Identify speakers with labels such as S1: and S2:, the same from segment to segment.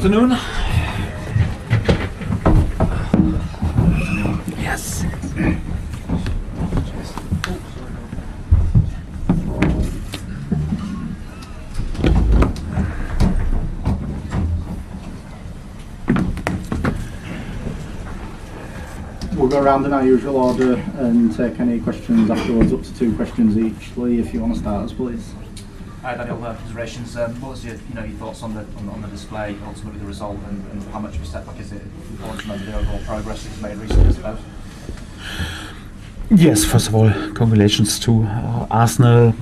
S1: afternoon.
S2: Yes.
S3: We'll go around in our usual order and take any questions afterwards, up to 2 questions each. Lee, if you want to start us, please.
S4: Hi, Daniel. Considerations. What was your thoughts on the display, ultimately the result, and how much of a step back is it important to remember the overall progress it's made recently, I suppose?
S2: Yes, first of all, congratulations to Arsenal.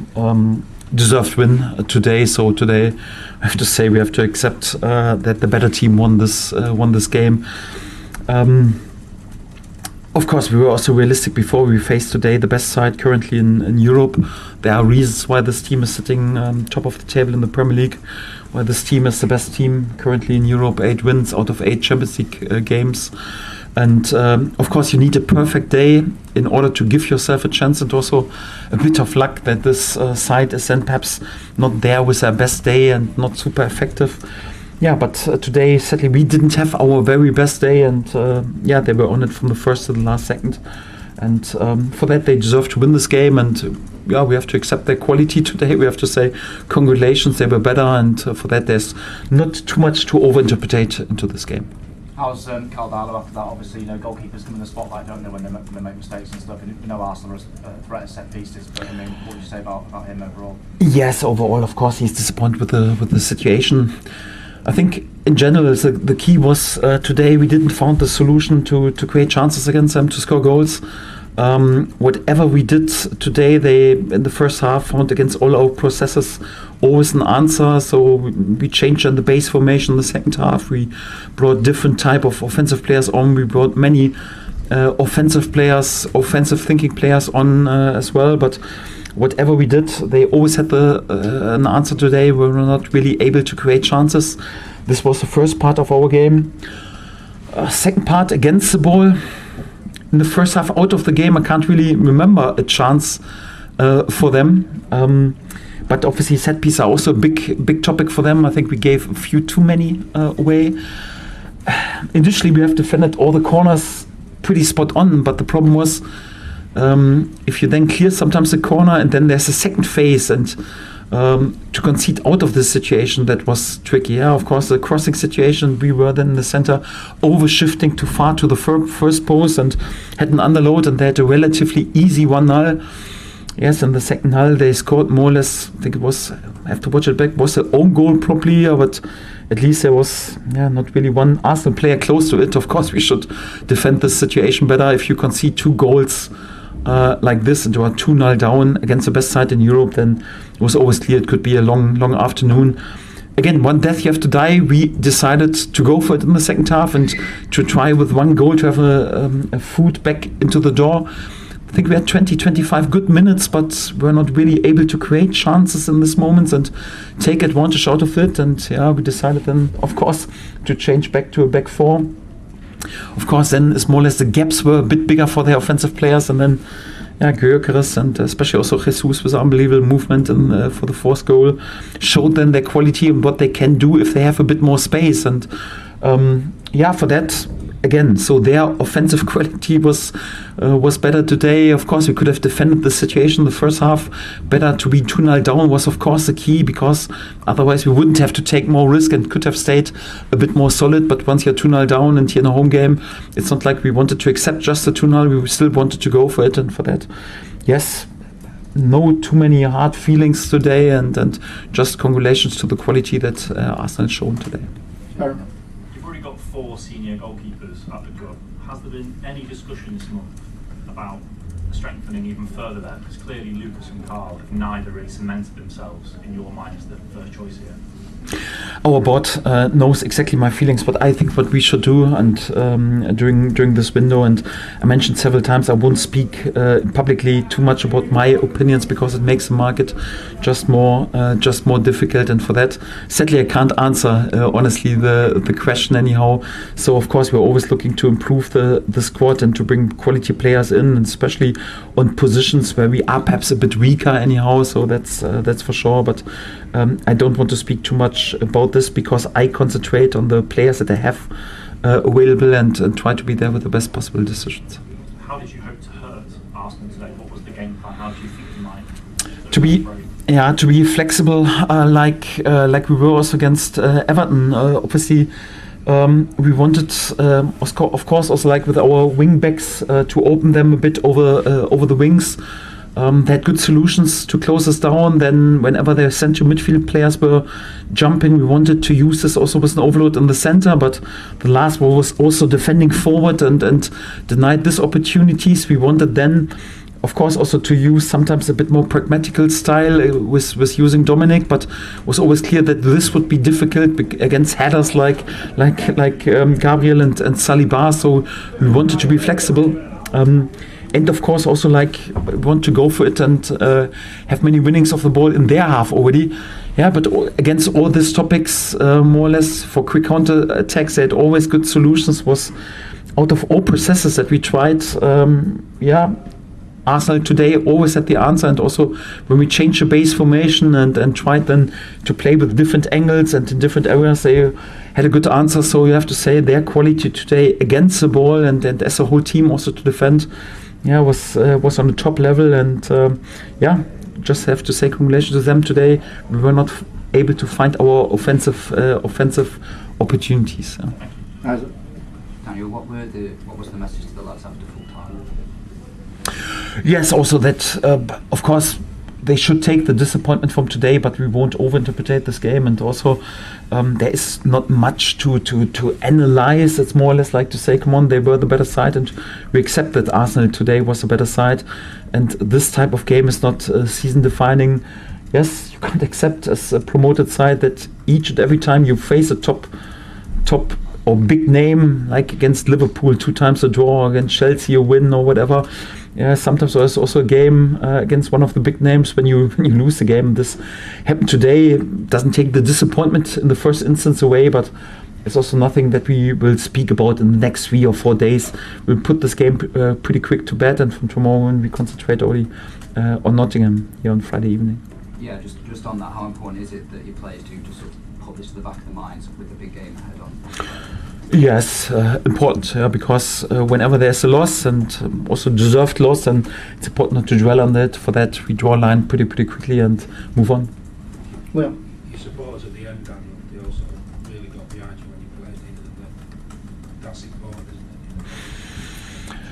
S2: Deserved win today. So today, I have to say we have to accept that the better team won this game. Of course, we were also realistic before. We faced today the best side currently in Europe. There are reasons why this team is sitting top of the table in the Premier League, why this team is the best team currently in Europe, 8 wins out of 8 Champions League games. And of course, you need a perfect day in order to give yourself a chance, and also a bit of luck that this side is then perhaps not there with their best day and not super effective. Yeah, but today, sadly, we didn't have our very best day, and they were on it from the first to the last second. And for that, they deserve to win this game, and we have to accept their quality today. We have to say congratulations, they were better, and for that, there's not too much to overinterpret into this game.
S4: How's Carl Darlow after that? Obviously, goalkeepers come in the spotlight, don't they, when they make mistakes and stuff. And Arsenal are a threat at set pieces, but I mean, what would you say about him overall?
S2: Yes, overall, of course, he's disappointed with the situation. I think in general the key was today we didn't find the solution to create chances against them, to score goals. Whatever we did today, they in the first half found against all our processes always an answer. So we changed on the base formation in the second half. We brought different type of offensive players on. We brought many offensive thinking players on as well. But whatever we did, they always had an answer today. We were not really able to create chances. This was the first part of our game. Second part, against the ball. In the first half, out of the game, I can't really remember a chance for them. But obviously, set pieces are also a big topic for them. I think we gave a few too many away. Initially, we have defended all the corners pretty spot on, but the problem was, if you then clear sometimes the corner and then there's a second phase, and to concede out of this situation, that was tricky. Yeah, of course, the crossing situation, we were then in the center overshifting too far to the first post and had an underload, and they had a relatively easy 1-0. Yes, in the second half they scored more or less, I think it was, I have to watch it back, was an own goal probably, but at least there was not really one Arsenal player close to it. Of course, we should defend this situation better. If you concede 2 goals like this and you are 2-0 down against the best side in Europe, then it was always clear it could be a long afternoon. Again, one death you have to die. We decided to go for it in the second half and to try with 1 goal to have a foot back into the door. I think we had 20-25 good minutes, but we're not really able to create chances in these moments and take advantage out of it. And we decided then, of course, to change back to a back 4. Of course, then it's more or less the gaps were a bit bigger for the offensive players, and then Gyökeres and especially also Jesus with unbelievable movement for the 4th goal showed then their quality and what they can do if they have a bit more space. And for that, again, so their offensive quality was better today. Of course, we could have defended the situation in the first half better. To be 2-0 down was, of course, the key, because otherwise we wouldn't have to take more risk and could have stayed a bit more solid. But once you're 2-0 down and you're in a home game, it's not like we wanted to accept just the 2-0. We still wanted to go for it, and for that, yes, no too many hard feelings today, and just congratulations to the quality that Arsenal shown today.
S3: Sure.
S5: You've already got 4 senior goalkeepers at the club. Has there been any discussion this month about strengthening even further there? Because clearly Lucas and Carl have neither really cemented themselves in your mind as the first choice here.
S2: Our board knows exactly my feelings, but I think what we should do, and during this window, and I mentioned several times, I won't speak publicly too much about my opinions because it makes the market just more difficult. And for that, sadly, I can't answer honestly the question anyhow. So of course, we're always looking to improve the squad and to bring quality players in, and especially on positions where we are perhaps a bit weaker anyhow. So that's for sure. But I don't want to speak too much about this because I concentrate on the players that I have available and try to be there with the best possible decisions.
S5: How did you hope to hurt Arsenal today? What was the game plan? How do you think you might?
S2: To be flexible, like we were also against Everton. Obviously, we wanted, of course, also like with our wing backs, to open them a bit over the wings. They had good solutions to close us down. Then, whenever their central midfield players were jumping, we wanted to use this also with an overload in the center. But the last ball was also defending forward and denied these opportunities. We wanted then, of course, also to use sometimes a bit more pragmatical style with using Dominic, but was always clear that this would be difficult against headers like Gabriel and Saliba. So we wanted to be flexible. And of course also like want to go for it and have many winnings of the ball in their half already. Yeah, but against all these topics, more or less for quick counter attacks, they had always good solutions. Was out of all processes that we tried, Arsenal today always had the answer, and also when we changed the base formation and tried then to play with different angles and in different areas, they had a good answer. So you have to say their quality today against the ball and as a whole team also to defend, was on the top level. And just have to say congratulations to them today. We were not able to find our offensive opportunities.
S4: Daniel, what was the message to the lads after full time?
S2: Yes, also that, of course, they should take the disappointment from today, but we won't overinterpret this game. And also, there is not much to analyze. It's more or less like to say, come on, they were the better side, and we accept that Arsenal today was the better side. And this type of game is not season-defining. Yes, you can't accept as a promoted side that each and every time you face a top or big name, like against Liverpool, 2 times a draw, against Chelsea a win or whatever. Yeah, sometimes there's also a game against one of the big names when you lose the game. This happened today. Doesn't take the disappointment in the first instance away, but it's also nothing that we will speak about in the next 3 or 4 days. We'll put this game pretty quick to bed, and from tomorrow on we concentrate only on Nottingham here on Friday evening.
S4: Yeah, just on that, how important is it that your players do just sort of put this to the back of their minds with the big game ahead on Friday?
S2: Yes, important, because whenever there's a loss, and also deserved loss, and it's important not to dwell on that. For that, we draw a line pretty quickly and move on.
S3: Well,
S1: your supporters at the end, Daniel, they also really got behind you when you played at the end of the day. That's important, isn't it?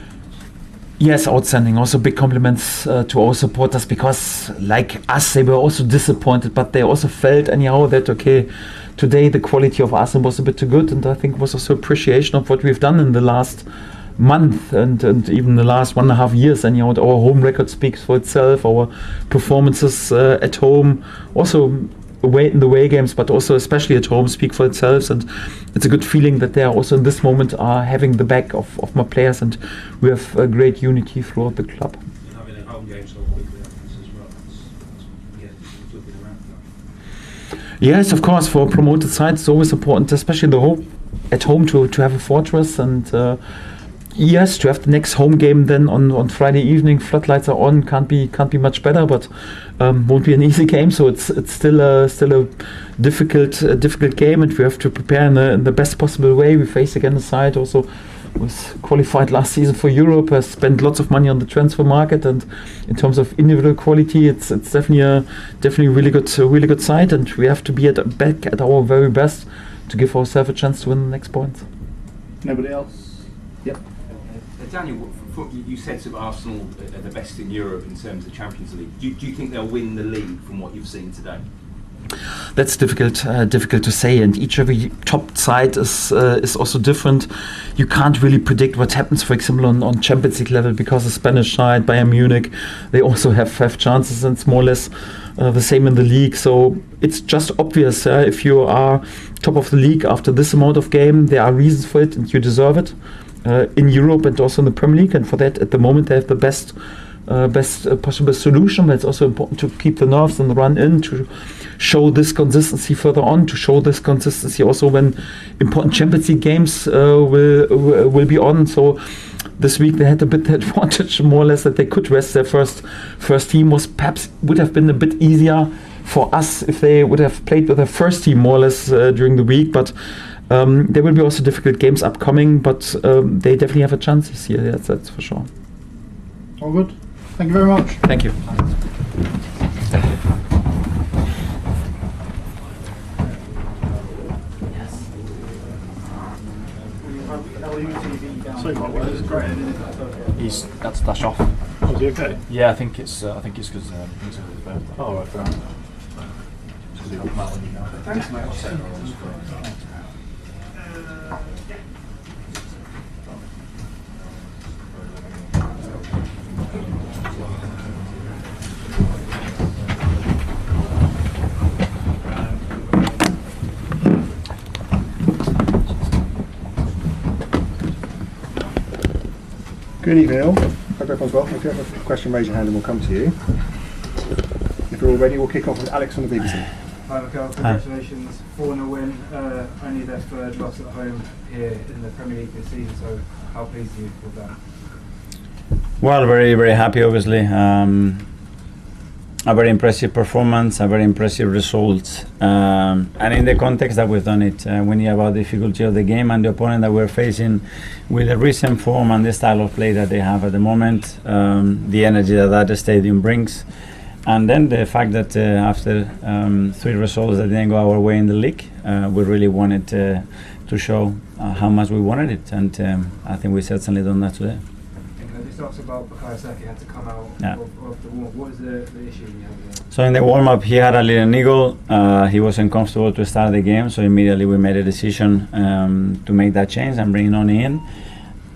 S2: Yes, outstanding. Also big compliments to our supporters, because like us, they were also disappointed, but they also felt anyhow that, okay, today the quality of Arsenal was a bit too good, and I think it was also appreciation of what we've done in the last month and even the last 1.5 years. And our home record speaks for itself. Our performances at home, also in the away games, but also especially at home, speak for itself. And it's a good feeling that they are also in this moment are having the back of my players, and we have a great unity throughout the club.
S1: And having a home game so quickly as well, that's flipping around that.
S2: Yes, of course, for a promoted side it's always important, especially at home to have a fortress. And yes, to have the next home game then on Friday evening, floodlights are on, can't be much better, but won't be an easy game. So it's still a difficult game, and we have to prepare in the best possible way. We face again a side also was qualified last season for Europe, has spent lots of money on the transfer market, and in terms of individual quality, it's definitely a really good side, and we have to be back at our very best to give ourselves a chance to win the next point.
S3: Nobody else? Yep.
S6: Daniel, you said that Arsenal are the best in Europe in terms of Champions League. Do you think they'll win the league from what you've seen today?
S2: That's difficult to say, and each every top side is also different. You can't really predict what happens, for example, on Champions League level, because the Spanish side, Bayern Munich, they also have chances, and it's more or less the same in the league. So it's just obvious, if you are top of the league after this amount of game, there are reasons for it, and you deserve it in Europe and also in the Premier League. And for that, at the moment, they have the best possible solution. But it's also important to keep the nerves and the run in, to show this consistency further on, to show this consistency also when important Champions League games will be on. So this week they had a bit the advantage, more or less, that they could rest their first team. Would have been a bit easier for us if they would have played with their first team more or less during the week, but there will be also difficult games upcoming, but they definitely have a chance this year, that's for sure.
S3: All good. Thank you very much.
S2: Thank you.
S4: He's that's dash off.
S5: Oh, is he okay?
S4: Yeah, I think it's because he's a bit.
S5: Oh, right, fair enough.
S4: Thanks, mate.
S7: Good evening all. Hope everyone's well. If you have a question, raise your hand and we'll come to you. If we're all ready, we'll kick off with Alex on the BBC.
S8: Hi Mikel, congratulations. 4-0 win, only their third loss at home here in the Premier League this season, so how pleased are you with that?
S9: Well, very, very happy obviously. A very impressive performance, a very impressive result, and in the context that we've done it, we knew about the difficulty of the game and the opponent that we're facing with the recent form and the style of play that they have at the moment, the energy that the stadium brings, and then the fact that after 3 results that didn't go our way in the league, we really wanted to show how much we wanted it, and I think we certainly done that today.
S8: Talks about Farke had to come out
S9: Yeah.
S8: of the warm. What is the issue you have there?
S9: So in the warm-up he had a little niggle, he wasn't comfortable to start the game, so immediately we made a decision to make that change and bring Noni in,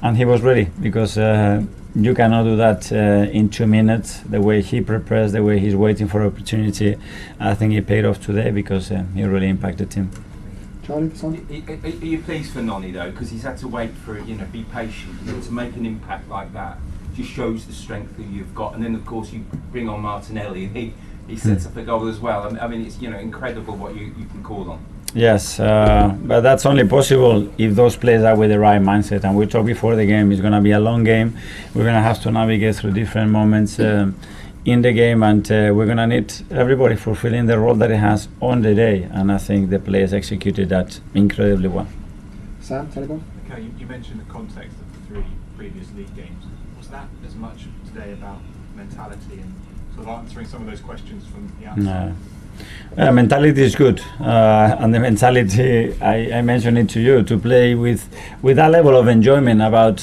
S9: and he was ready because you cannot do that in 2 minutes. The way he prepares, the way he's waiting for opportunity, I think it paid off today because he really impacted the team.
S7: Charlie, for some?
S6: Are you pleased for Noni though? Because he's had to wait for it, be patient, to make an impact like that. Just shows the strength that you've got. And then of course you bring on Martinelli and he sets up a goal as well. I mean it's incredible what you can call on.
S9: Yes, but that's only possible if those players are with the right mindset. And we talked before the game, it's going to be a long game. We're going to have to navigate through different moments in the game, and we're going to need everybody fulfilling the role that it has on the day. And I think the players executed that incredibly well.
S7: Sam, Telegram?
S5: Okay, you mentioned the context of the 3 previous league games. Was that as much today about mentality and sort of answering some of those questions from the outside?
S9: No. Mentality is good, and the mentality, I mentioned it to you, to play with that level of enjoyment about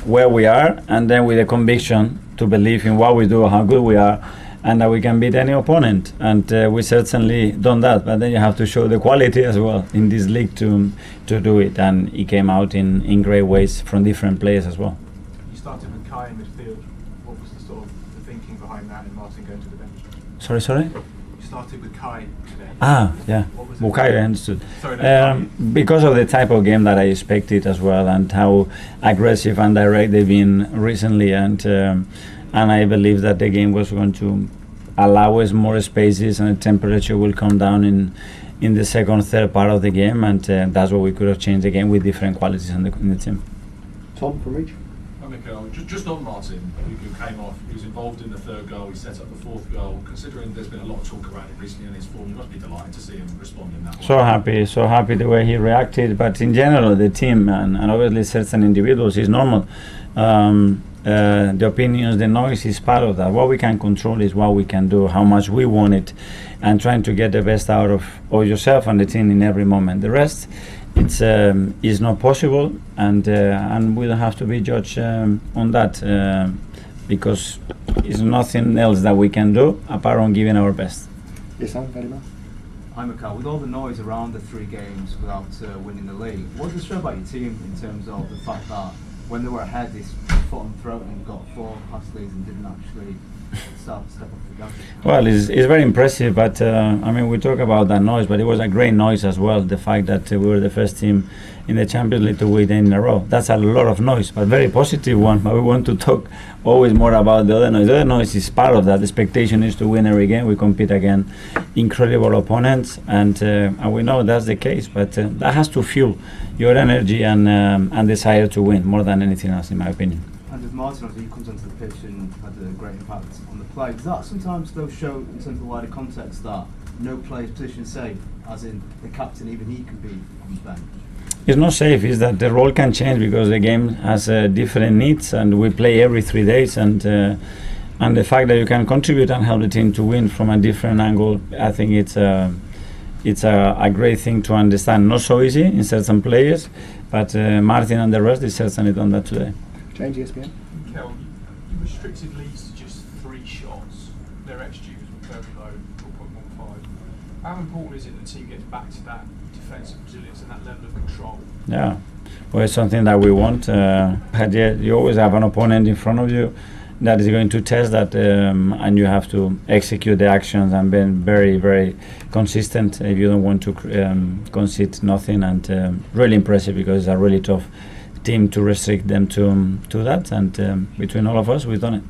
S9: where we are, and then with the conviction to believe in what we do, how good we are, and that we can beat any opponent. And we certainly done that, but then you have to show the quality as well in this league to do it, and it came out in great ways from different players as well.
S5: You started with Kai in midfield. What was the sort of the thinking behind that and Martin going to the bench?
S9: Sorry?
S5: You started with Kai today.
S9: Yeah.
S5: What was it?
S9: Bukayo, I understood.
S5: Sorry, no,
S9: Because of the type of game that I expected as well, and how aggressive and direct they've been recently, and I believe that the game was going to allow us more spaces, and the temperature will come down in the second, third part of the game, and that's what we could have changed the game with different qualities in the team.
S7: Tom from Reach?
S10: Mikel, just on Martin, who came off, he was involved in the 3rd goal, he set up the 4th goal. Considering there's been a lot of talk around him recently in his form, you must be delighted to see him respond in that way.
S9: So happy the way he reacted, but in general the team and obviously certain individuals is normal. The opinions, the noise is part of that. What we can control is what we can do, how much we want it, and trying to get the best out of yourself and the team in every moment. The rest, it's is not possible, and we don't have to be judged on that because it's nothing else that we can do apart from giving our best.
S7: Yes, Sam, very much.
S8: Hi Mikel, with all the noise around the 3 games without winning the league, what does it show about your team in terms of the fact that when they were ahead, they foot on throat and got 4 past leads and didn't actually step up the gas?
S9: Well, it's very impressive, but we talk about that noise, but it was a great noise as well. The fact that we were the first team in the Champions League to win in a row. That's a lot of noise, but very positive one. But we want to talk always more about the other noise. The other noise is part of that. The expectation is to win every game. We compete against incredible opponents, and we know that's the case. But that has to fuel your energy and desire to win more than anything else, in my opinion.
S8: And with Martin, obviously, he comes onto the pitch and had a great impact on the play. Does that sometimes, though, show, in terms of the wider context, that no player's position is safe, as in the captain, even he can be on the bench?
S9: It's not safe, it's that the role can change because the game has different needs and we play every 3 days, and the fact that you can contribute and help the team to win from a different angle, I think it's a great thing to understand. Not so easy in certain players, but Martin and the rest is certainly done that today.
S7: James, ESPN.
S11: Mikel, you restricted Leeds to just 3 shots. Their XG was very low, 4.15. How important is it that the team gets back to that defensive resilience and that level of control?
S9: Yeah, well, it's something that we want. You always have an opponent in front of you that is going to test that, and you have to execute the actions and be very, very consistent if you don't want to concede nothing. And really impressive because it's a really tough team to restrict them to that. And between all of us, we've done it.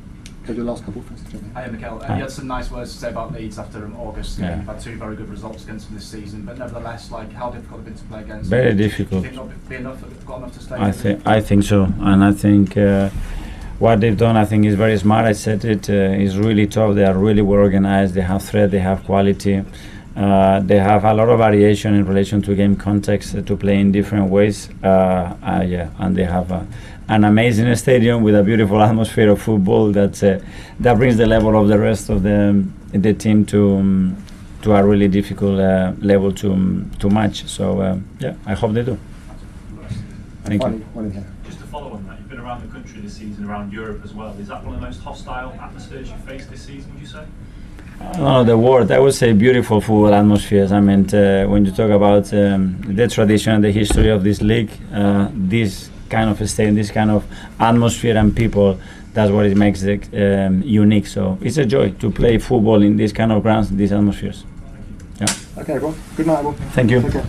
S7: Okay, the last couple first.
S4: Hi, Mikel. You had some nice words to say about Leeds after August.
S9: Yeah.
S4: You've had 2 very good results against them this season, but nevertheless, how difficult have been to play against?
S9: Very
S4: them?
S9: difficult.
S4: Do you think not got enough to stay?
S9: I think so, and I think what they've done, I think, is very smart. I said it is really tough. They are really well organized. They have threat. They have quality. They have a lot of variation in relation to game context to play in different ways. And they have an amazing stadium with a beautiful atmosphere of football that brings the level of the rest of the team to a really difficult level to match. So I hope they do. Thank you.
S5: Just to follow on that, you've been around the country this season, around Europe as well. Is that one of the most hostile atmospheres you've faced this season, would you say?
S9: No, the word, I would say beautiful football atmospheres. I mean, when you talk about the tradition and the history of this league, this kind of stadium, this kind of atmosphere and people, that's what it makes it unique. So it's a joy to play football in these kind of grounds, these atmospheres. Yeah.
S7: Okay, everyone. Good night, everyone.
S9: Thank you.
S7: Take care.